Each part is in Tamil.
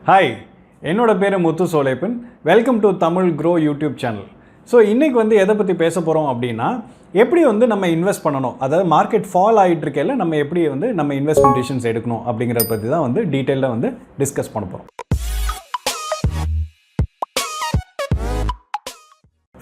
ஹாய், என்னோட பேர் Muthu Solaippan. Welcome to Tamil Grow YouTube channel. So இன்றைக்கி வந்து எதை பற்றி பேச போகிறோம் அப்படின்னா, எப்படி வந்து நம்ம இன்வெஸ்ட் பண்ணணும், அதாவது மார்க்கெட் ஃபால் ஆகிட்டு இருக்கையில் நம்ம எப்படி வந்து நம்ம இன்வெஸ்ட்மெண்ட் டிசிஷன்ஸ் எடுக்கணும் அப்படிங்கிறத பற்றி தான் வந்து டீட்டெயிலாக வந்து டிஸ்கஸ் பண்ண போகிறோம்.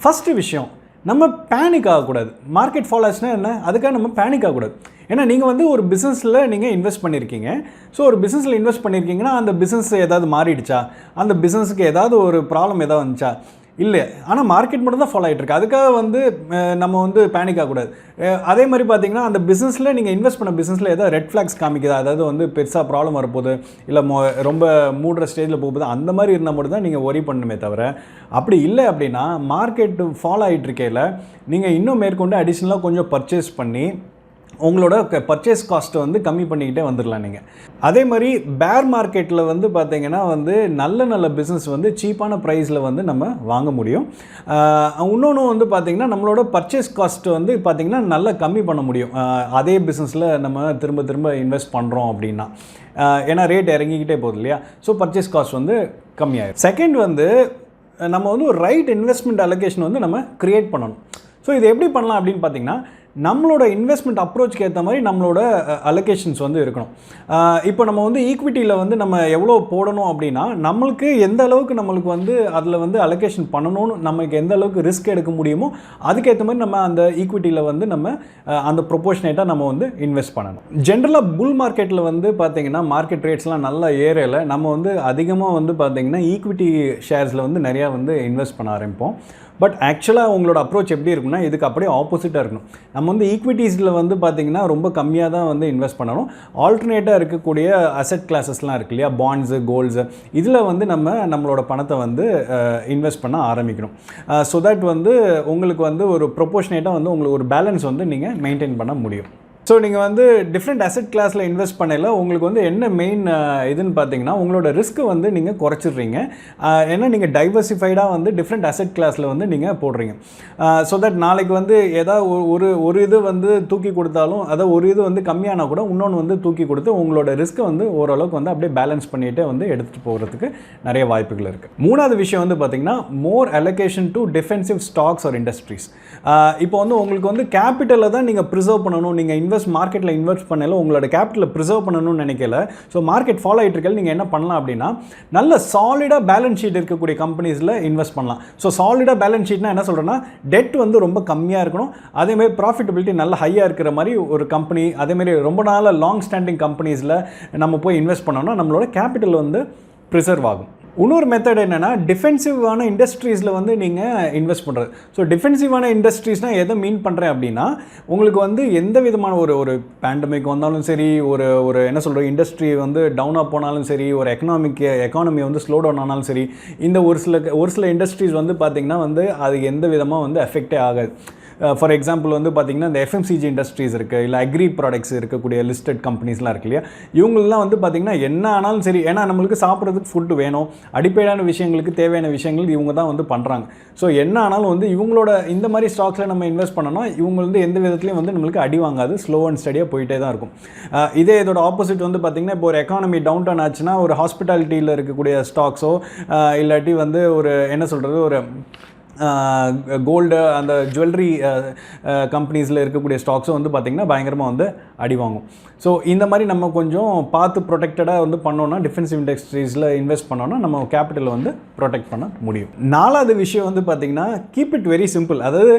ஃபஸ்ட்டு விஷயம், நம்ம பேனிக் ஆகக்கூடாது. மார்க்கெட் ஃபால் ஆச்சுன்னா என்ன, அதுக்காக நம்ம பேனிக் ஆகக்கூடாது. ஏன்னா நீங்கள் வந்து ஒரு பிஸ்னஸில் நீங்கள் இன்வெஸ்ட் பண்ணியிருக்கீங்க. ஸோ ஒரு பிஸ்னஸில் இன்வெஸ்ட் பண்ணியிருக்கீங்கன்னா அந்த பிஸ்னஸ் ஏதாவது மாறிடுச்சா, அந்த பிஸ்னஸுக்கு ஏதாவது ஒரு ப்ராப்ளம் ஏதாவது வந்துச்சா, இல்லை. ஆனால் மார்க்கெட் மட்டும் தான் ஃபாலோ ஆகிட்டுருக்கு. அதுக்காக வந்து நம்ம வந்து பேனிக் ஆகக்கூடாது. அதே மாதிரி பார்த்தீங்கன்னா அந்த பிஸ்னஸில் நீங்கள் இன்வெஸ்ட் பண்ண பிஸ்னஸில் ஏதாவது ரெட் ஃப்ளாக்ஸ் காமிக்குதா, அதாவது வந்து பெருசாக ப்ராப்ளம் வரப்போகுது, இல்லை ரொம்ப மூடுற ஸ்டேஜில் போகுது, அந்த மாதிரி இருந்தால் மட்டும் தான் நீங்கள் ஒரி பண்ணணுமே தவிர, அப்படி இல்லை அப்படின்னா மார்க்கெட் ஃபாலோ ஆகிட்டு இருக்கையில் நீங்கள் இன்னும் மேற்கொண்டு அடிஷ்னலாக கொஞ்சம் பர்ச்சேஸ் பண்ணி உங்களோட பர்ச்சேஸ் காஸ்ட்டை வந்து கம்மி பண்ணிக்கிட்டே வந்துடலாம் நீங்கள். அதே மாதிரி பேர் மார்க்கெட்டில் வந்து பார்த்திங்கன்னா வந்து நல்ல பிஸ்னஸ் வந்து சீப்பான ப்ரைஸில் வந்து நம்ம வாங்க முடியும். இன்னொன்று வந்து பார்த்திங்கன்னா நம்மளோட பர்ச்சேஸ் காஸ்ட்டு வந்து பார்த்திங்கன்னா நல்லா கம்மி பண்ண முடியும் அதே பிஸ்னஸில் நம்ம திரும்ப இன்வெஸ்ட் பண்ணுறோம் அப்படின்னா. ஏன்னா ரேட் இறங்கிக்கிட்டே போகுது இல்லையா. ஸோ பர்ச்சேஸ் காஸ்ட் வந்து கம்மியாகும். செகண்ட் வந்து நம்ம வந்து ஒரு ரைட் இன்வெஸ்ட்மெண்ட் அலோகேஷன் வந்து நம்ம க்ரியேட் பண்ணணும். ஸோ இது எப்படி பண்ணலாம் அப்படின்னு பார்த்திங்கன்னா, நம்மளோட இன்வெஸ்ட்மெண்ட் அப்ரோச்சுக்கு ஏற்ற மாதிரி நம்மளோட அலோகேஷன்ஸ் வந்து இருக்கணும். இப்போ நம்ம வந்து ஈக்விட்டியில் வந்து நம்ம எவ்வளோ போடணும் அப்படின்னா, நம்மளுக்கு எந்த அளவுக்கு நம்மளுக்கு வந்து அதில் வந்து அலோகேஷன் பண்ணணும்னு, நமக்கு எந்த அளவுக்கு ரிஸ்க் எடுக்க முடியுமோ அதுக்கேற்ற மாதிரி நம்ம அந்த ஈக்விட்டியில் வந்து நம்ம அந்த ப்ரொபோஷனேட்டாக நம்ம வந்து இன்வெஸ்ட் பண்ணணும். ஜென்ரலாக புல் மார்க்கெட்டில் வந்து பார்த்திங்கன்னா மார்க்கெட் ரேட்ஸ்லாம் நல்லா ஏறல, நம்ம வந்து அதிகமாக வந்து பார்த்திங்கன்னா ஈக்விட்டி ஷேர்ஸில் வந்து நிறையா வந்து இன்வெஸ்ட் பண்ண ஆரம்பிப்போம். பட் ஆக்சுவலாக உங்களோட அப்ரோச் எப்படி இருக்குன்னா, இதுக்கு அப்படியே ஆப்போசிட்டாக இருக்கணும். நம்ம வந்து ஈக்விட்டிஸில் வந்து பார்த்திங்கன்னா ரொம்ப கம்மியாக தான் வந்து இன்வெஸ்ட் பண்ணணும். ஆல்டர்னேட்டாக இருக்கக்கூடிய அசெட் கிளாஸஸ்லாம் இருக்கு இல்லையா, பாண்ட்ஸு, கோல்ட்ஸு, இதில் வந்து நம்மளோட பணத்தை வந்து இன்வெஸ்ட் பண்ண ஆரம்பிக்கணும். ஸோ தட் வந்து உங்களுக்கு வந்து ஒரு ப்ரொபோஷனேட்டாக வந்து உங்களுக்கு ஒரு பேலன்ஸ் வந்து நீங்கள் மெயின்டைன் பண்ண முடியும். ஸோ நீங்கள் வந்து டிஃப்ரெண்ட் அசெட் கிளாஸில் இன்வெஸ்ட் பண்ணல உங்களுக்கு வந்து என்ன மெயின் இதுன்னு பார்த்தீங்கன்னா, உங்களோட ரிஸ்க்கு வந்து நீங்கள் குறைச்சிடுறீங்க. ஏன்னா நீங்கள் டைவர்சிஃபைடாக வந்து டிஃப்ரெண்ட் அசெட் கிளாஸில் வந்து நீங்கள் போடுறீங்க. ஸோ தட் நாளைக்கு வந்து ஏதாவது ஒரு இது வந்து தூக்கி கொடுத்தாலும், அதாவது ஒரு இது வந்து கம்மியானா கூட இன்னொன்று வந்து தூக்கி கொடுத்து உங்களோட ரிஸ்க்கை வந்து ஓரளவுக்கு வந்து அப்படியே பேலன்ஸ் பண்ணிகிட்டே வந்து எடுத்துகிட்டு போகிறதுக்கு நிறைய வாய்ப்புகள் இருக்குது. மூணாவது விஷயம் வந்து பார்த்திங்கன்னா, more allocation to defensive stocks or industries. இப்போ வந்து உங்களுக்கு வந்து கேபிட்டலை தான் நீங்கள் ப்ரிசர்வ் பண்ணணும். நீங்கள் மார்க்கெட்டில் இன்வெஸ்ட் பண்ணல உங்களோட கேபிட்டலை ப்ரிசர்வ் பண்ணணும்னு நினைக்கல. ஸோ மார்க்கெட் ஃபாலோ ஆகிட்டு இருக்கல, நீங்கள் என்ன பண்ணலாம் அப்படின்னா, நல்ல சாலிடாக பேலன்ஸ் ஷீட் இருக்கக்கூடிய கம்பெனிஸில் இன்வெஸ்ட் பண்ணலாம். ஸோ சாலிடாக பேலன்ஸ் ஷீட்னா என்ன சொல்கிறேன்னா, டெட் வந்து ரொம்ப கம்மியாக இருக்கணும், அதேமாதிரி ப்ராஃபிட்டபிலிட்டி நல்ல ஹையாக இருக்கிற மாதிரி ஒரு கம்பெனி, அதேமாதிரி ரொம்ப நாள் லாங் ஸ்டாண்டிங் கம்பெனிஸில் நம்ம போய் இன்வெஸ்ட் பண்ணோம்னா நம்மளோட கேபிட்டல் வந்து ப்ரிசர்வ் ஆகும். இன்னொரு மெத்தட் என்னென்னா, டிஃபென்சிவான இண்டஸ்ட்ரீஸில் வந்து நீங்கள் இன்வெஸ்ட் பண்ணுறது. ஸோ டிஃபென்சிவான இண்டஸ்ட்ரீஸ்னால் எதை மீன் பண்ணுறேன் அப்படின்னா, உங்களுக்கு வந்து எந்த விதமான ஒரு பேண்டமிக் வந்தாலும் சரி, ஒரு என்ன சொல்கிற இண்டஸ்ட்ரி வந்து டவுனாக போனாலும் சரி, ஒரு எக்கானமி வந்து ஸ்லோ டவுன் ஆனாலும் சரி, இந்த ஒரு சில இண்டஸ்ட்ரீஸ் வந்து பார்த்திங்கன்னா வந்து அது எந்த விதமாக வந்து எஃபெக்டே ஆகாது. ஃபார் எக்ஸாம்பிள் வந்து பார்த்திங்கன்னா இந்த FMCG இண்டஸ்ட்ரீஸ் இருக்குது, இல்லை அக்ரி ப்ராடக்ட்ஸ் இருக்கக்கூடிய லிஸ்டட் கம்பெனிஸ்லாம் இருக்கு இல்லையா, இவங்களெலாம் வந்து பார்த்திங்கன்னா என்ன ஆனாலும் சரி, ஏன்னா நம்மளுக்கு சாப்பிட்றதுக்கு ஃபுட்டு வேணும், அடிப்படையான விஷயங்களுக்கு தேவையான விஷயங்கள் இவங்க தான் வந்து பண்ணுறாங்க. ஸோ என்ன ஆனாலும் வந்து இவங்களோட இந்த மாதிரி ஸ்டாக்ஸில் நம்ம இன்வெஸ்ட் பண்ணோம்னா இவங்க வந்து எந்த விதத்துலையும் வந்து நம்மளுக்கு அடி வாங்காது, ஸ்லோ அண்ட் ஸ்டடியாக போயிட்டே தான் இருக்கும். இதோட ஆப்போசிட் வந்து பார்த்திங்கன்னா, இப்போ ஒரு எக்கானமி டவுன் டவுன் ஆச்சுன்னா ஒரு ஹாஸ்பிட்டாலிட்டியில் இருக்கக்கூடிய ஸ்டாக்ஸோ இல்லாட்டி வந்து ஒரு என்ன சொல்கிறது, ஒரு கோல்டு, அந்த ஜுவல்லரி கம்பெனிஸில் இருக்கக்கூடிய ஸ்டாக்ஸும் வந்து பார்த்திங்கன்னா பயங்கரமாக வந்து அடி வாங்கும். ஸோ இந்த மாதிரி நம்ம கொஞ்சம் பார்த்து ப்ரொடெக்டடாக வந்து பண்ணோன்னா, டிஃபென்சிவ் இண்டஸ்ட்ரீஸில் இன்வெஸ்ட் பண்ணோன்னா நம்ம கேபிட்டலை வந்து ப்ரொடெக்ட் பண்ண முடியும். நாலாவது விஷயம் வந்து பார்த்திங்கன்னா, கீப் இட் வெரி சிம்பிள். அதாவது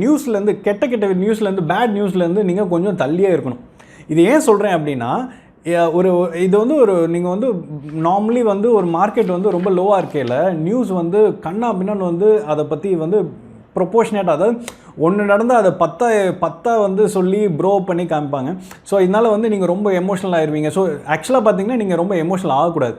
நியூஸ்லேருந்து கெட்ட நியூஸ்லேருந்து, பேட் நியூஸ்லேருந்து நீங்கள் கொஞ்சம் தள்ளியே இருக்கணும். இது ஏன் சொல்கிறேன் அப்படின்னா, இது வந்து நீங்கள் வந்து நார்மலி வந்து ஒரு மார்க்கெட் வந்து ரொம்ப லோவாக இருக்கையில் நியூஸ் வந்து கண்ணா பின்னான்னு வந்து அதை பற்றி வந்து ப்ரொபோஷனேட்டாக, அதாவது ஒன்று நடந்தால் அதை பத்தா வந்து சொல்லி ப்ரோ பண்ணி காமிப்பாங்க. ஸோ இதனால் வந்து நீங்கள் ரொம்ப எமோஷனல் ஆகிடுவீங்க. ஸோ ஆக்சுவலாக பார்த்தீங்கன்னா நீங்கள் ரொம்ப எமோஷனல் ஆகக்கூடாது.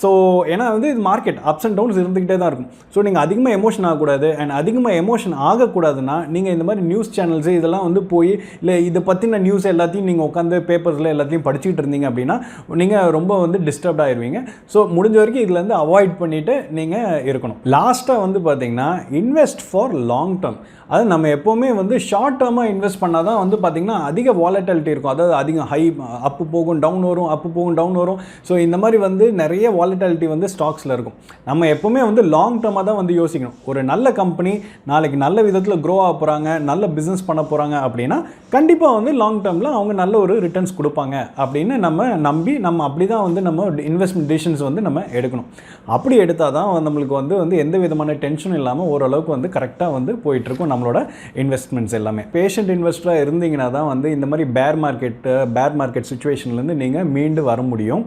ஸோ ஏன்னா வந்து இது மார்க்கெட் அப்ஸ் அண்ட் டவுன்ஸ் இருந்துக்கிட்டே தான் இருக்கும். ஸோ நீங்கள் அதிகமாக எமோஷன் ஆகக்கூடாது. அண்ட் அதிகமாக எமோஷன் ஆகக்கூடாதுன்னா நீங்கள் இந்த மாதிரி நியூஸ் சேனல்ஸு இதெல்லாம் வந்து போய், இல்லை இதை பற்றின நியூஸ் எல்லாத்தையும் நீங்கள் உட்காந்து பேப்பர்ஸில் எல்லாத்தையும் படிச்சுக்கிட்டு இருந்தீங்க அப்படின்னா நீங்கள் ரொம்ப வந்து டிஸ்டர்ப்ட் ஆகிடுவீங்க. ஸோ முடிஞ்ச வரைக்கும் இதுலேருந்து அவாய்ட் பண்ணிவிட்டு நீங்கள் இருக்கணும். லாஸ்ட்டாக வந்து பார்த்திங்கன்னா, இன்வெஸ்ட் ஃபார் லாங் டேர்ம். அது நம்ம எப்போவுமே வந்து ஷார்ட் டேர்மாக இன்வெஸ்ட் பண்ணால் தான் வந்து பார்த்திங்கன்னா அதிக வாலட்டிலிட்டி இருக்கும். அதாவது அதிகம் ஹை அப்பு போகும் டவுன் வரும், அப்பு போகும் டவுன் வரும். ஸோ இந்த மாதிரி வந்து நிறைய வாலட்டிலிட்டி வந்து ஸ்டாக்ஸில் இருக்கும். நம்ம எப்போவுமே வந்து லாங் டேர்மாக தான் வந்து யோசிக்கணும். ஒரு நல்ல கம்பெனி நாளைக்கு நல்ல விதத்தில் க்ரோ ஆக போகிறாங்க, நல்ல பிஸ்னஸ் பண்ண போகிறாங்க அப்படின்னா கண்டிப்பாக வந்து லாங் டேர்மில் அவங்க நல்ல ஒரு ரிட்டர்ன்ஸ் கொடுப்பாங்க அப்படின்னு நம்ம நம்பி நம்ம அப்படி தான் வந்து நம்ம இன்வெஸ்ட்மெண்ட் டிசிஷன்ஸ் வந்து நம்ம எடுக்கணும். அப்படி எடுத்தால் தான் நம்மளுக்கு வந்து எந்த விதமான டென்ஷனும் இல்லாமல் ஓரளவுக்கு வந்து கரெக்டாக வந்து போயிட்டுருக்கும் நம்மளோட இன்வெஸ்ட்மெண்ட்ஸ் எல்லாமே. பேஷண்ட் இன்வெஸ்டராக இருந்தீங்கன்னா தான் வந்து இந்த மாதிரி பேர் மார்க்கெட் சுச்சுவேஷன்லேருந்து நீங்கள் மீண்டு வர முடியும்.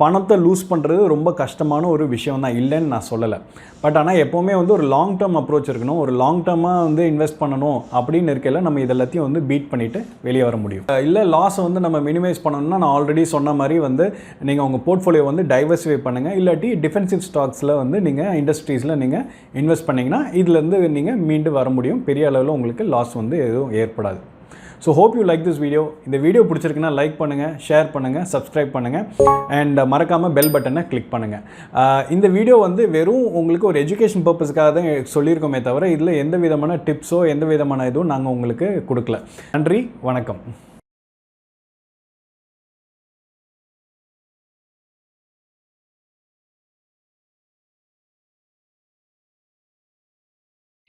பணத்தை லூஸ் பண்ணுறது ரொம்ப கஷ்டமான ஒரு விஷயம் தான், இல்லைன்னு நான் சொல்லலை. பட் ஆனால் எப்போவுமே வந்து ஒரு லாங் டேர்ம் அப்ரோச் இருக்கணும். ஒரு லாங் டேர்மாக வந்து இன்வெஸ்ட் பண்ணணும் அப்படின்னு இருக்கையில் நம்ம இதெல்லாத்தையும் வந்து பீட் பண்ணிவிட்டு வெளியே வர முடியும். இல்லை லாஸை வந்து நம்ம மினிமைஸ் பண்ணணும்னா நான் ஆல்ரெடி சொன்ன மாதிரி வந்து நீங்கள் உங்கள் போர்ட்ஃபோலியோ வந்து டைவர்சிஃபை பண்ணுங்கள். இல்லாட்டி டிஃபென்சிவ் ஸ்டாக்ஸில் வந்து நீங்கள் இண்டஸ்ட்ரீஸில் நீங்கள் இன்வெஸ்ட் பண்ணிங்கன்னா இதுலேருந்து நீங்கள் மீண்டு வர முடியும். பெரிய அளவில் உங்களுக்கு லாஸ் வந்து எதுவும் ஏற்படாது. So hope you like this video. இந்த வீடியோ பிடிச்சிருக்குன்னா லைக் பண்ணுங்கள், ஷேர் பண்ணுங்கள், சப்ஸ்கிரைப் பண்ணுங்கள் அண்ட் மறக்காமல் பெல் பட்டனை கிளிக் பண்ணுங்கள். இந்த வீடியோ வந்து வெறும் உங்களுக்கு ஒரு எஜுகேஷன் பர்பஸ்க்காக தான் சொல்லியிருக்கோமே தவிர இதில் எந்த விதமான டிப்ஸோ எந்த விதமான இதுவும் நாங்கள் உங்களுக்கு கொடுக்கல. நன்றி, வணக்கம்.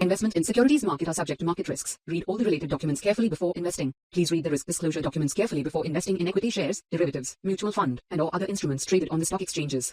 Investment in securities market are subject to market risks. Read all the related documents carefully before investing. Please read the risk disclosure documents carefully before investing in equity shares, derivatives, mutual fund, and or other instruments traded on the stock exchanges.